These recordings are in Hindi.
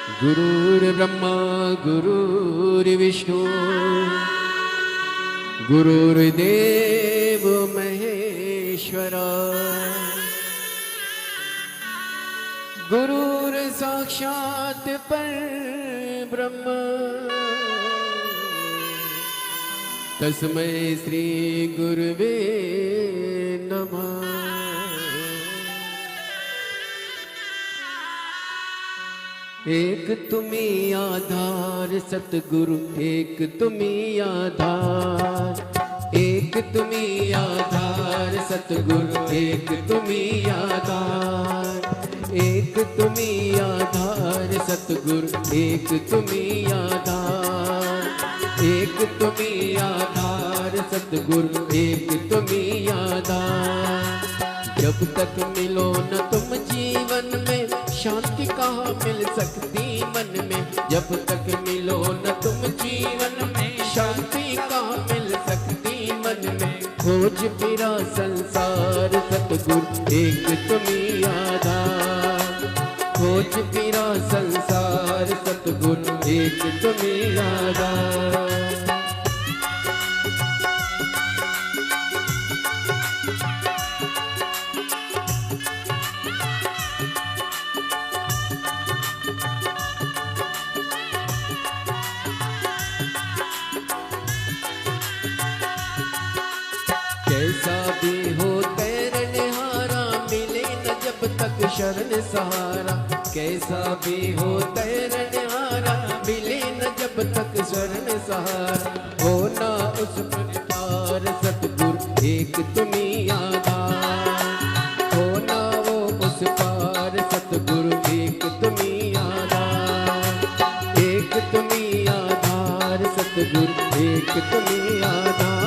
गुरुर्ब्रह्मा गुरुर्विष्णु गुरुर्देव महेश्वरा गुरुर्साक्षात् परब्रह्म तस्मै श्री गुरुवे नमः। एक तुम्ही आधार सतगुरु एक तुम्ही आधार, एक तुम्ही आधार सतगुरु एक तुम्ही आधार, एक तुम्ही आधार सतगुरु एक तुम्ही आधार, एक तुम्ही आधार सतगुरु एक तुम्ही आधार। जब तक मिलो न तुम जीवन में शांति कहाँ मिल सकती मन में, जब तक मिलो न तुम जीवन में शांति कहाँ मिल सकती मन में। खोज फिरा संसार सतगुरु एक तुम्ही आधार, खोज फिरा संसार सतगुरु एक तुम्ही आधार। कैसा भी हो तैरनिहारा मिले न जब तक शरण सहारा, कैसा भी हो तैरनिहारा मिले न जब तक शरण सहारा। हो ना उस पार सतगुरु एक तुम्ही आधार, हो ना वो उस पार सतगुरु एक तुम्ही आधार, एक तुम्ही आधार सतगुरु एक तुम्ही आधार,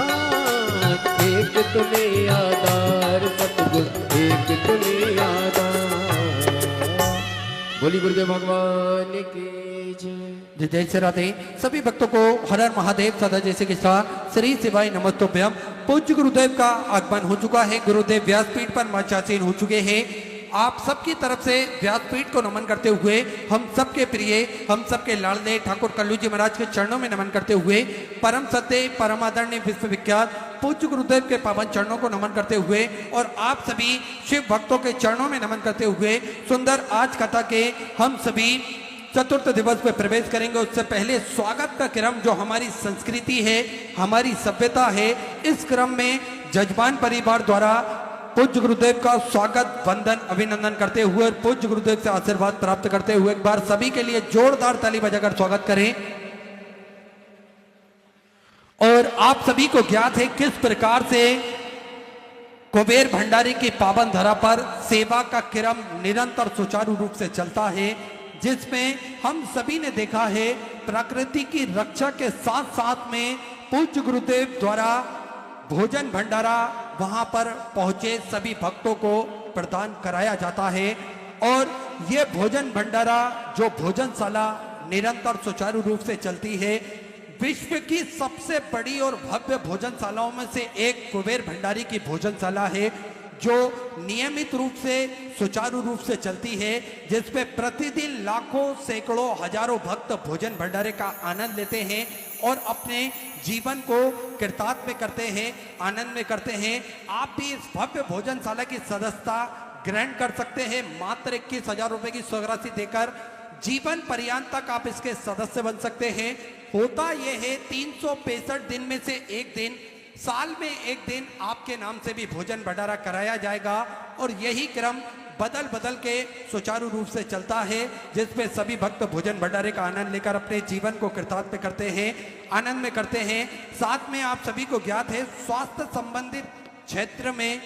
एक तुम्ही आधार सतगुरु एक तुम्ही आधार। बोली गुरुदेव भगवान की जय। जय श्री राधे। सभी भक्तों को हर हर महादेव सदा जैसे के साथ श्री शिवाय नमस्तोभ्यम। पूज्य गुरुदेव का आगमन हो चुका है, गुरुदेव व्यासपीठ पर मंचासीन हो चुके हैं। आप सबकी तरफ से व्यासपीठ को नमन करते हुए हम सबके प्रिय, हम सबके लाडले ठाकुर कल्लू जी महाराज के चरणों में नमन करते हुए परम सत्य परम आदरणीय विश्वविख्यात पूज्य गुरुदेव के पावन चरणों को नमन करते हुए और आप सभी शिव भक्तों के चरणों में नमन करते हुए सुंदर आज कथा के हम सभी चतुर्थ दिवस में प्रवेश करेंगे। उससे पहले स्वागत का क्रम जो हमारी संस्कृति है, हमारी सभ्यता है, इस क्रम में जजमान परिवार द्वारा पूज्य गुरुदेव का स्वागत वंदन अभिनंदन करते हुए और पूज्य गुरुदेव से आशीर्वाद प्राप्त करते हुए एक बार सभी के लिए जोरदार ताली बजाकर स्वागत करें। और आप सभी को ज्ञात है किस प्रकार से कुबेर भंडारी की पावन धरा पर सेवा का क्रम निरंतर सुचारू रूप से चलता है, जिसमें हम सभी ने देखा है प्रकृति की रक्षा के साथ साथ में पूज्य गुरुदेव द्वारा भोजन भंडारा वहां पर पहुंचे सभी भक्तों को प्रदान कराया जाता है। और ये भोजन भंडारा जो भोजनशाला निरंतर सुचारू रूप से चलती है, विश्व की सबसे बड़ी और भव्य भोजनशालाओं में से एक कुबेर भंडारी की भोजनशाला है, जो नियमित रूप से सुचारू रूप से चलती है, जिसमें प्रतिदिन लाखों सैकड़ों हजारों भक्त भोजन भंडारे का आनंद लेते हैं और अपने जीवन को कृतार्थ में करते हैं, आनंद में करते हैं। आप भी इस भव्य भोजनशाला की सदस्यता ग्रहण कर सकते हैं। मात्र 21,000 रुपए की स्वराशि देकर जीवन पर्यंत तक आप इसके सदस्य बन सकते हैं। होता यह है 365 दिन में से एक दिन, साल में एक दिन आपके नाम से भी भोजन भंडारा कराया जाएगा और यही क्रम बदल बदल के सुचारू रूप से चलता है, जिसमें सभी भक्त भोजन भंडारे का आनंद लेकर अपने जीवन को कृतार्थ में करते हैं, आनंद में करते हैं। साथ में आप सभी को ज्ञात है स्वास्थ्य संबंधित क्षेत्र में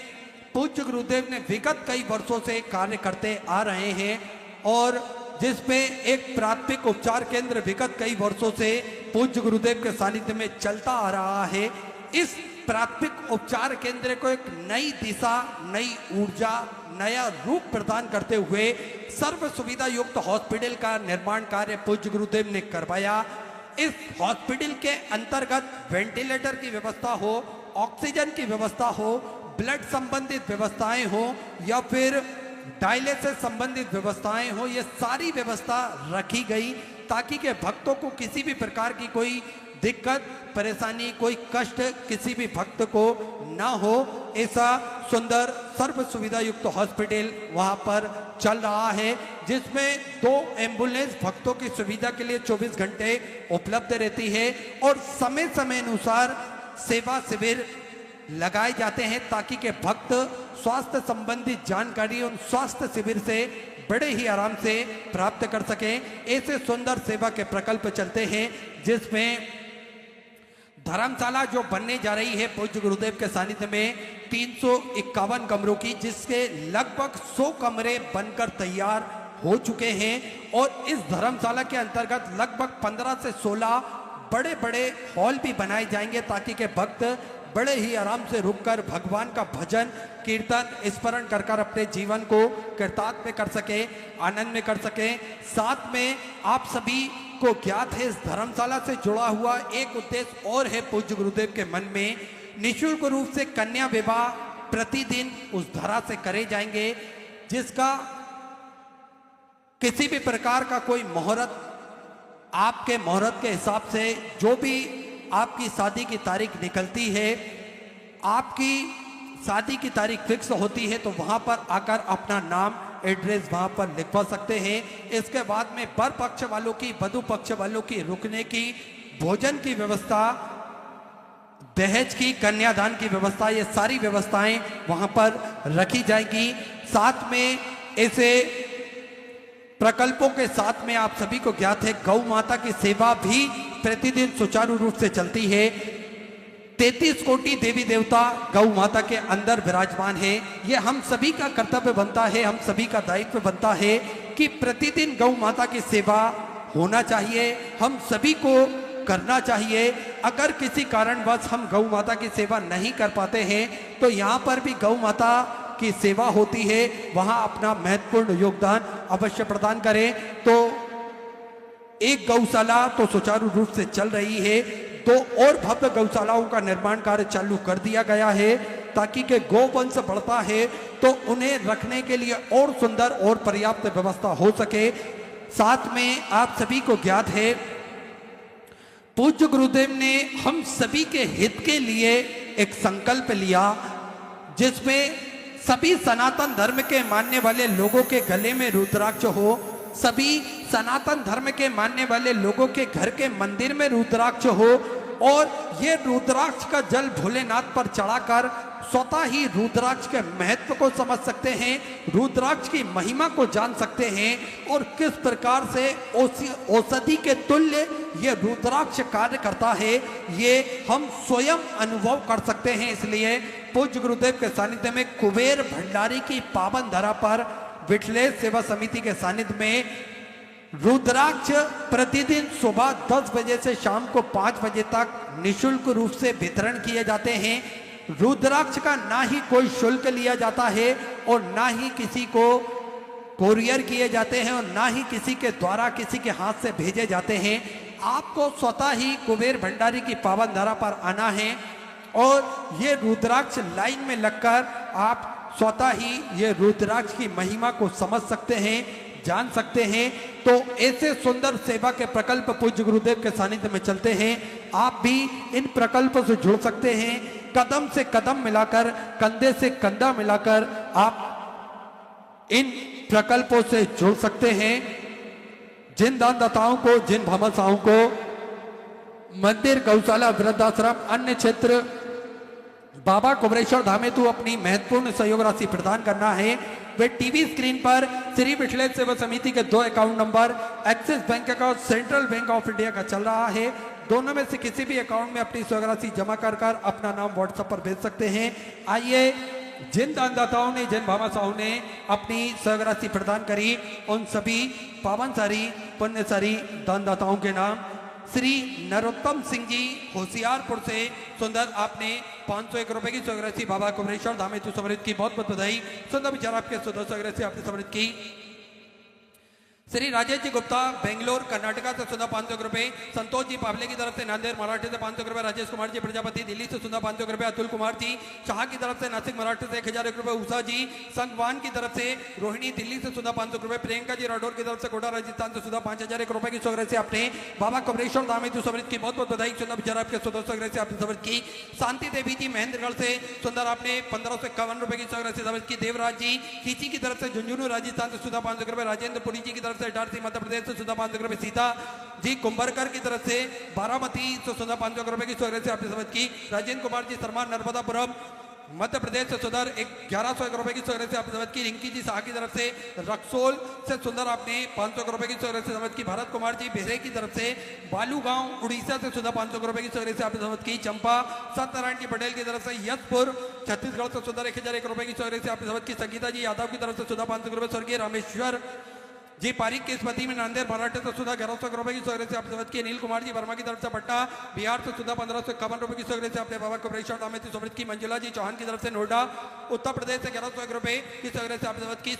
पूज्य गुरुदेव ने विगत कई वर्षों से कार्य करते आ रहे हैं और जिसमें एक प्राथमिक उपचार केंद्र विगत कई वर्षों से पूज्य गुरुदेव के सानिध्य में चलता आ रहा है। इस प्राथमिक उपचार केंद्र को एक नई दिशा, नई ऊर्जा, नया रूप प्रदान करते हुए सर्व सुविधा युक्त हॉस्पिटल का निर्माण कार्य पूज्य गुरुदेव ने करवाया। इस हॉस्पिटल के अंतर्गत वेंटिलेटर की व्यवस्था हो, ऑक्सीजन की व्यवस्था हो, ब्लड संबंधित व्यवस्थाएं हो या फिर डायलिसिस संबंधित व्यवस्थाएं हो, ये सारी व्यवस्था रखी गई ताकि के भक्तों को किसी भी प्रकार की कोई दिक्कत परेशानी कोई कष्ट किसी भी भक्त को ना हो। ऐसा सुंदर सर्व सुविधा युक्त हॉस्पिटल वहां पर चल रहा है, जिसमें 2 एम्बुलेंस भक्तों की सुविधा के लिए 24 घंटे उपलब्ध रहती है और समय समय अनुसार सेवा शिविर लगाए जाते हैं ताकि के भक्त स्वास्थ्य संबंधी जानकारी उन स्वास्थ्य शिविर से बड़े ही आराम से प्राप्त कर सकें। ऐसे सुंदर सेवा के प्रकल्प चलते हैं, जिसमें धर्मशाला जो बनने जा रही है पूज्य गुरुदेव के सानिध्य में 351 कमरों की, जिसके लगभग 100 कमरे बनकर तैयार हो चुके हैं और इस धर्मशाला के अंतर्गत लगभग 15 से 16 बड़े बड़े हॉल भी बनाए जाएंगे ताकि के भक्त बड़े ही आराम से रुककर भगवान का भजन कीर्तन स्मरण कर कर अपने जीवन को कृतार्थ में कर सके, आनंद में कर सके। साथ में आप सभी को ज्ञात है इस धर्मशाला से जुड़ा हुआ एक उद्देश्य और है पूज्य गुरुदेव के मन में, निःशुल्क रूप से कन्या विवाह प्रतिदिन उस धरा से करे जाएंगे, जिसका किसी भी प्रकार का कोई मुहूर्त आपके मुहूर्त के हिसाब से जो भी आपकी शादी की तारीख निकलती है, आपकी शादी की तारीख फिक्स होती है, तो वहां पर आकर अपना नाम एड्रेस वहां पर लिखवा सकते हैं। इसके बाद में वर पक्ष वालों की वधु पक्ष वालों की रुकने की, भोजन की व्यवस्था, दहेज की, कन्यादान की व्यवस्था, ये सारी व्यवस्थाएं वहां पर रखी जाएगी। साथ में ऐसे प्रकल्पों के साथ में आप सभी को ज्ञात है गौ माता की सेवा भी प्रतिदिन सुचारू रूप से चलती है। 33 कोटि देवी देवता गौ माता के अंदर विराजमान है। ये हम सभी का कर्तव्य बनता है, हम सभी का दायित्व बनता है कि प्रतिदिन गौ माता की सेवा होना चाहिए, हम सभी को करना चाहिए। अगर किसी कारणवश हम गौ माता की सेवा नहीं कर पाते हैं तो यहाँ पर भी गौ माता की सेवा होती है, वहां अपना महत्वपूर्ण योगदान अवश्य प्रदान करें। तो एक गौशाला तो सुचारू रूप से चल रही है, 2 और भव्य गौशालाओं का निर्माण कार्य चालू कर दिया गया है ताकि के गोवंश बढ़ता है तो उन्हें रखने के लिए और सुंदर और पर्याप्त व्यवस्था हो सके। साथ में आप सभी को ज्ञात है पूज्य गुरुदेव ने हम सभी के हित के लिए एक संकल्प लिया, जिसमें सभी सनातन धर्म के मानने वाले लोगों के गले में रुद्राक्ष हो, सभी सनातन धर्म के मानने वाले लोगों के घर के मंदिर में रुद्राक्ष हो और ये रुद्राक्ष का जल भोलेनाथ पर चढ़ाकर स्वतः ही रुद्राक्ष के महत्व को समझ सकते हैं, रुद्राक्ष की महिमा को जान सकते हैं और किस प्रकार से औषधि के तुल्य ये रुद्राक्ष कार्य करता है, ये हम स्वयं अनुभव कर सकते हैं। इसलिए पूज्य गुरुदेव के सानिध्य में कुबेर भंडारी की पावन धरा पर विठलेश सेवा समिति के सानिध्य में रुद्राक्ष प्रतिदिन सुबह 10 बजे से शाम को 5 बजे तक निःशुल्क रूप से वितरण किए जाते हैं। रुद्राक्ष का ना ही कोई शुल्क लिया जाता है और ना ही किसी को कोरियर किए जाते हैं और ना ही किसी के द्वारा किसी के हाथ से भेजे जाते हैं। आपको स्वतः ही कुबेर भंडारी की पावन धरा पर आना है और ये रुद्राक्ष लाइन में लगकर आप स्वतः ही ये रुद्राक्ष की महिमा को समझ सकते हैं, जान सकते हैं। तो ऐसे सुंदर सेवा के प्रकल्प पूज्य गुरुदेव के सानिध्य में चलते हैं। आप भी इन प्रकल्पों से जुड़ सकते हैं, कदम से कदम मिलाकर, कंधे से कंधा मिलाकर आप इन प्रकल्पों से जुड़ सकते हैं। जिन दानदाताओं को, जिन भामाशाहों को मंदिर, गौशाला, वृद्धाश्रम, अन्य क्षेत्र बाबा कुबरेश्वर धाम हेतु अपनी महत्वपूर्ण सहयोग राशि प्रदान करना है, वे टीवी स्क्रीन पर श्री विठलेश सेवा समिति के 2 account number axis bank account, central bank of India का चल रहा है। दोनों में से किसी भी अकाउंट में अपनी सहयोग राशि जमा कर अपना नाम व्हाट्सएप पर भेज सकते हैं। आइए जिन दानदाताओं ने, जिन भामाशाहों ने अपनी सहयोग राशि प्रदान करी, उन सभी पावनसारी पुण्यसारी दानदाताओं के नाम श्री नरोत्तम सिंह जी होशियारपुर से सुंदर, आपने 501 रुपए की सहयोग राशि बाबा कुबरेश्वर धाम हेतु समर्पित की, बहुत बहुत बधाई। सुंदर विचार आपके सुंदर सहयोग राशि आपने समर्पित की। श्री राजेश जी गुप्ता बेंगलोर कर्नाटका से 500 रुपए, संतोष जी पावले की तरफ से नांदेड़ मराठी से 500 रुपए, राजेश कुमार जी प्रजापति दिल्ली से 500 रुपए, अतुल कुमार जी शाह की तरफ से नासिक मराठी से 1000 रुपए, उषा जी संगवान की तरफ से रोहिणी दिल्ली से 500 रुपए, प्रियंका जी राठौर की तरफ से कोटा राजस्थान से 5000 रुपए की सौगरह से अपने बाबा कमरेश्वर धाम हेतु समृद्ध की बहुत बहुत बधाई। सुंदर बिचारा आपके सौगरह से आपने समृद्ध की। शांति देवी जी महेंद्रगढ़ से सुंदर आपने 1551 रुपए की सौगरह से समृद्ध की। देवराज जी खींची की तरफ से झुंझुनू राजस्थान से 500 रुपए, राजेंद्र पुरी जी की तरफ से इटारसी मध्य प्रदेश से 500 रुपए, सीता जी कुंभरकर की तरफ से बारामती से 500 रुपए की सौगरह से आपने समझ की। राजेंद्र कुमार जी शर्मा नर्मदापुरम मध्य प्रदेश से सुंदर 1100 रुपए की सौगरह से आपने समझ की। रिंकी जी शाह की तरफ से रक्सोल से सुंदर आपने 500 रुपए की सौगरह से समझ की। भरत कुमार जी बेहरे की तरफ से बालूगांव उड़ीसा से 500 रुपए की सौगरह से आपने समझ की। चंपा सत्यनारायण जी पटेल की तरफ से यशपुर छत्तीसगढ़ से सुंदर 1001 रुपए की सौगरह से आपने समझ की। संगीता जी यादव की तरफ से 500 रुपए, स्वर्गीय रामेश्वर जी पारिक के स्मृति में नांदेड़ मराठे से 1100 रुपए की सौगरह से आपने समझ की। अनिल कुमार जी वर्मा की तरफ से पटना बिहार से 1551 रुपए की सौगरह से आपने बाबा कमरेश्वर धाम हेतु समृद्ध की। मंजुला जी चौहान की तरफ से नोएडा उत्तर प्रदेश से 1100 रुपए की सौगरह से आपने समझ की।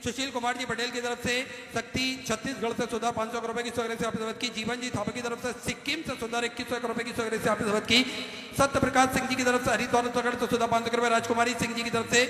सुशील कुमार जी पटेल की तरफ से शक्ति छत्तीसगढ़ से 500 रुपए की सौगरह से आपने समझ की। जीवन जी थापा की तरफ से सिक्किम से 2100 रुपए की सौगरह से आपने समझ की। सत्य प्रकाश सिंह जी की तरफ से हरिद्वार उत्तराखंड से 500 रुपए, राजकुमारी सिंह जी की तरफ से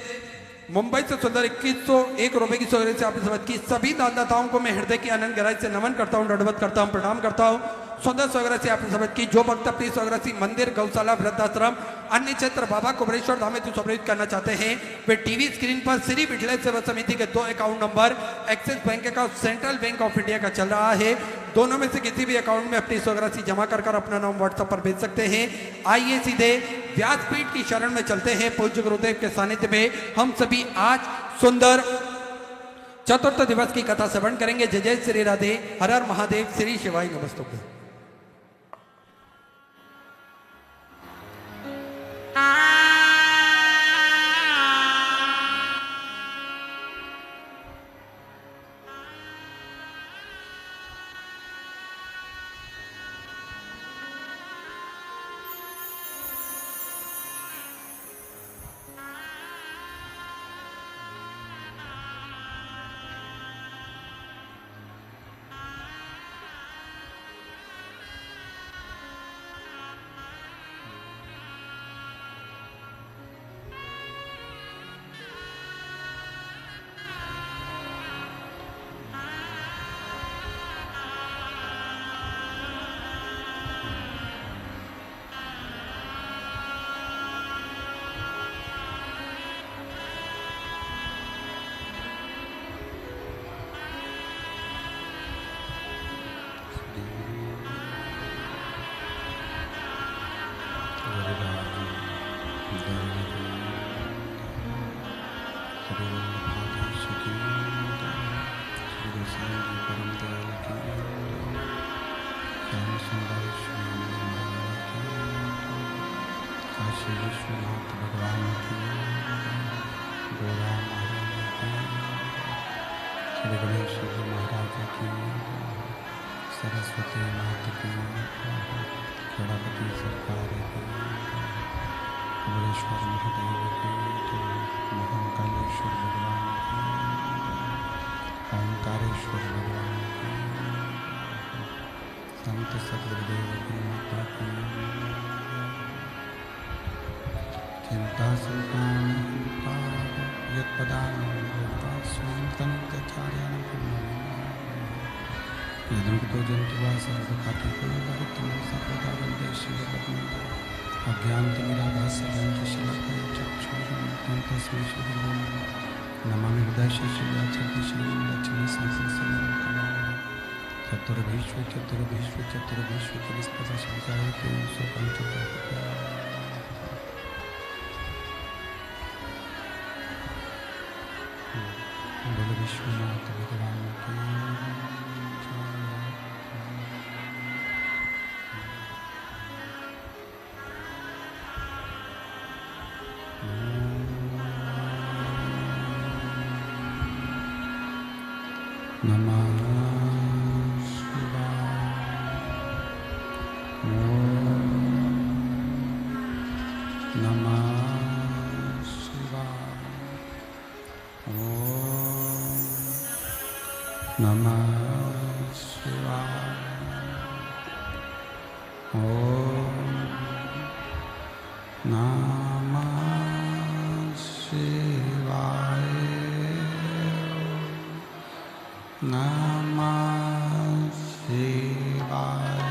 मुंबई से सुंदर 2101 रुपए की सौगरह से आपने समझ की। सभी दानदाताओं को मैं हृदय की आनंद गहराई से नमन करता हूँ, दंडवत करता हूँ, प्रणाम करता हूँ। सुंदर सौगरह से आपने समझ की। जो भक्त अपनी सौगरह से मंदिर, गौशाला, वृद्धाश्रम, अन्य क्षेत्र बाबा कुमरेश्वर धाम हेतु समर्पित करना चाहते हैं वे टीवी स्क्रीन पर श्री विठलेश्वर सेवा समिति के 2 अकाउंट नंबर एक्सिस बैंक का, सेंट्रल बैंक ऑफ इंडिया का चल रहा है। दोनों में से किसी भी अकाउंट में अपनी सौगरह जमा कर अपना नाम व्हाट्सएप पर भेज सकते हैं। आइए सीधे व्यासपीठ की शरण में चलते हैं। पूज्य गुरुदेव के सानिध्य में हम सभी आज सुंदर चतुर्थ दिवस की कथा श्रवण करेंगे। जय जय श्री राधे, हर हर महादेव, श्री शिवाय नमस्तुभ्यं। विश्वनाथ भगवान की, गोरा श्री गणेश जी महाराज की, सरस्वती माता की, गणपति सरकार की, कमलेश्वर महादेव की, महाकालेश्वर भगवान की, ओंकारेश्वर भगवान की, संत सदगुरुदेव की माता की, चिंता सुल्तान यत्पदानं स्वयं तनित्याचार्याणां यदुक्तो जन्तुवा सर्वकाटिको भवतं सर्वदा वन्दे शिवपद्मं अज्ञानतिमिराभासं शलाकं चक्षुरुन्मिलितं तस्मै श्रीगुरुवे नमामि हृदयशिशिराचार्यश्रीं लक्ष्मीसहस्रनामं चतुर्भीष्व चतुर्भीष्व चतुर्भीष्व चतुष्पदशङ्कायते सुपञ्चकल्पः बोलो विश्वनाथ भगवान की नमः शिवाय। नमः शिवाय। नमः शिवाय। ओम नमः शिवाय। नमः शिवाय।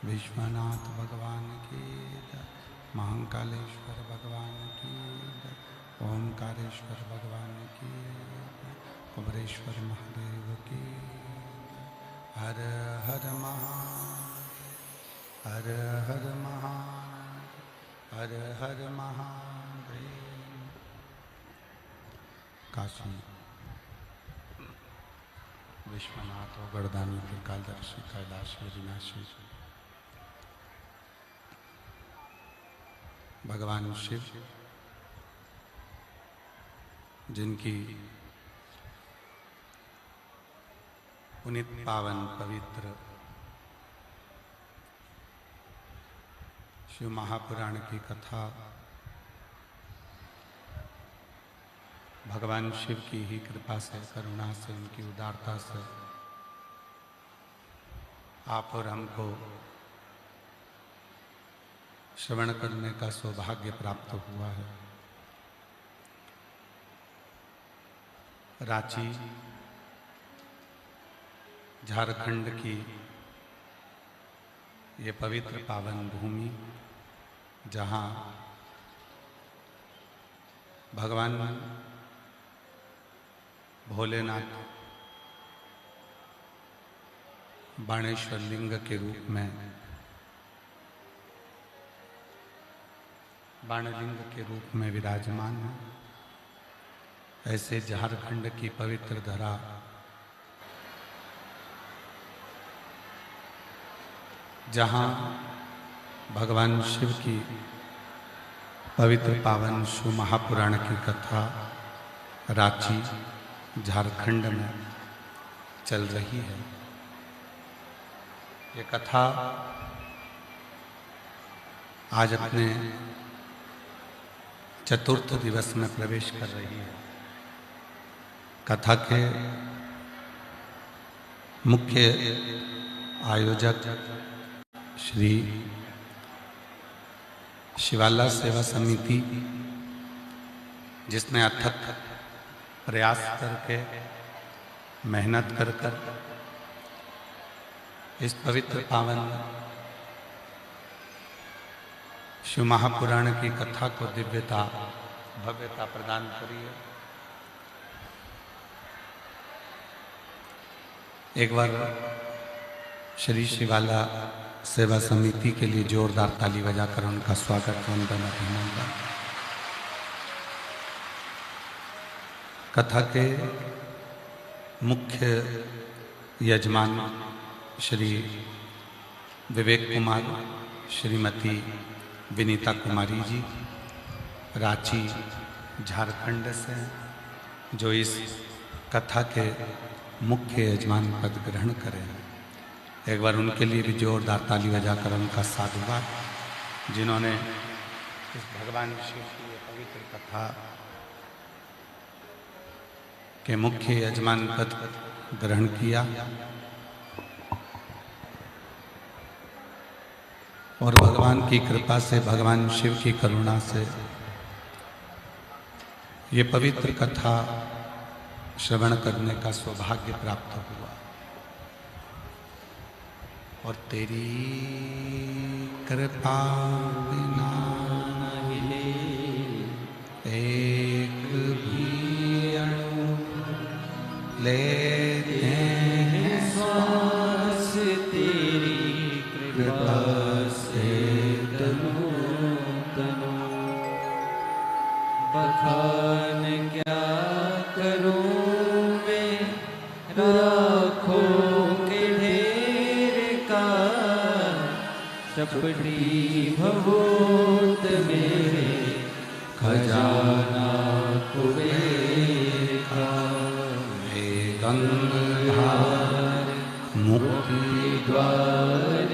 विश्वनाथ भगवान की जय। महाकालेश्वर भगवान की जय। ओमकारेश्वर भगवान की जय। कुबरेश्वर महादेव की जय। हर हर महादेव। हर हर महादेव। हर हर महादेव। काशी विश्वनाथ गोवर्धनी त्रिकालदर्शी कैलाशी विनाशी भगवान शिव, जिनकी पुनित पावन पवित्र शिव महापुराण की कथा भगवान शिव की ही कृपा से, करुणा से, उनकी उदारता से आप और हमको श्रवण करने का सौभाग्य प्राप्त हुआ है। रांची झारखंड की ये पवित्र पावन भूमि, जहाँ भगवान भोलेनाथ बाणेश्वर लिंग के रूप में, बाणलिंग के रूप में विराजमान है, ऐसे झारखंड की पवित्र धरा जहाँ भगवान शिव की पवित्र पावन शिव महापुराण की कथा रांची झारखंड में चल रही है। ये कथा आज अपने चतुर्थ दिवस में प्रवेश कर रही है। कथा के मुख्य आयोजक श्री शिवाला सेवा समिति, जिसने अथक प्रयास करके मेहनत कर इस पवित्र पावन शिव महापुराण की कथा को दिव्यता भव्यता प्रदान करी है। एक बार श्री शिवाला सेवा समिति के लिए जोरदार ताली बजाकर उनका स्वागत, वंदन, अभिनंदन। कथा के मुख्य यजमान श्री विवेक कुमार, श्रीमती विनीता कुमारी जी रांची झारखंड से, जो इस कथा के मुख्य यजमान पद ग्रहण करें। एक बार उनके लिए भी जोरदार ताली बजाकर उनका साधुवाद, जिन्होंने इस भगवान शिव की ये पवित्र कथा के मुख्य यजमान पद ग्रहण किया और भगवान की कृपा से, भगवान शिव की करुणा से ये पवित्र कथा श्रवण करने का सौभाग्य प्राप्त हुआ। और तेरी कृपा बिना एक भी अणु लेते हैं श्वास, तेरी कृपा से तनु तनु। बखान क्या करूं मैं राखों के ढेर का, चपटी भभूत मेरे खजाना कुबेर का। गंगाधार मुक्ति द्वार